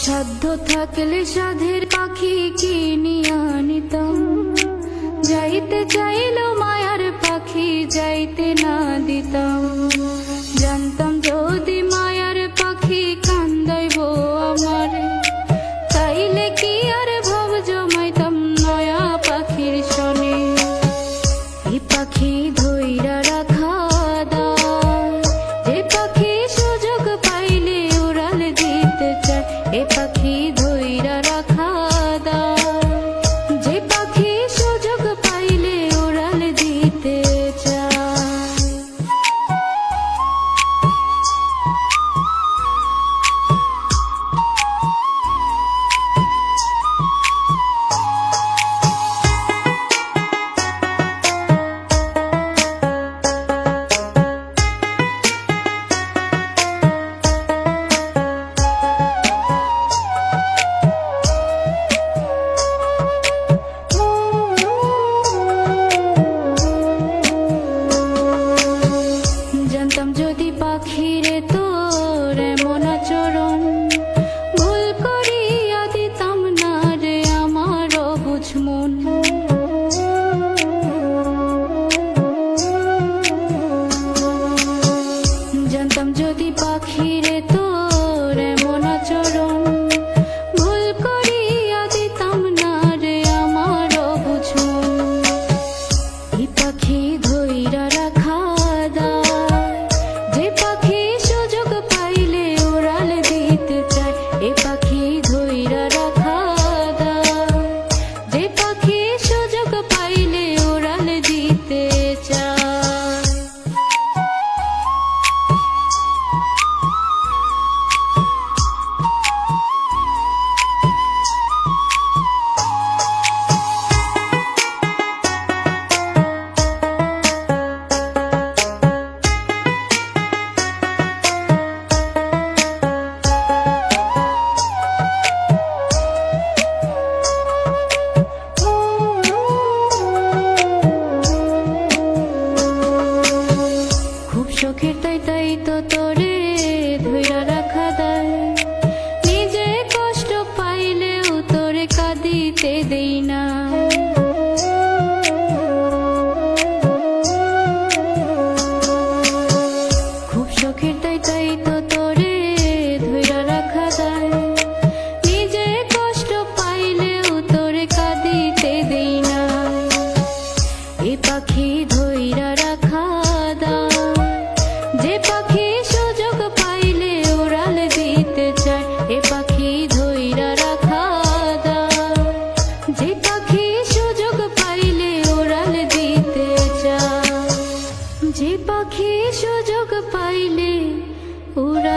সাধ্য থাকলে সাধের পাখি কিনিয়া নিতাম, যাইতে চাইল মায়ার পাখি যাইতে না দিতাম। জানতাম যদি মায়ার পাখি কান্দাইব আমারে, তাইলে কি আর ভাব জমাইতাম নয়া পাখির সনে। এই পাখি ধইরা রাখা দায়, যে পাখি সুযোগ পাইলে উড়াল দিতে চায়। এই পাখি ধইরা রাখা দায়, যে পাখি সুযোগ পাইলে উড়াল দিতে চায়। জানতাম যদি পাখিরে তোর এমন আচরণ, ভুল করিয়া দিতাম না রে আমার অবুঝ মন। জানতাম যদি পাখিরে তোর এমন আচরণ, ভুল করিয়া দিতাম না রে আমার অবুঝ মন। এই পাখি ধইরা রাখা দায়, যে পাখি সুযোগ পাইলে উড়াল দিতে চায়। এই পাখি ধইরা রাখা দায়, যে পাখি সুযোগ পাইলে উড়াল দিতে চায়। শখের তাই তো তোরে ধইরা রাখা দায়, নিজে কষ্ট পাইলেও তোরে কাঁদিতে দেই না। খুব শখের তাই তো তোরে ধইরা রাখা দায়, নিজে কষ্ট পাইলেও তোরে কাঁদিতে দেই না। এই পাখি ধইরা রাখা দায়, যে পাখি সুযোগ পাইলে উড়াল দিতে চায়। এ পাখি ধইরা রাখা দায়, যে পাখি সুযোগ পাইলে উড়াল দিতে চায়। যে পাখি সুযোগ পাইলে উড়াল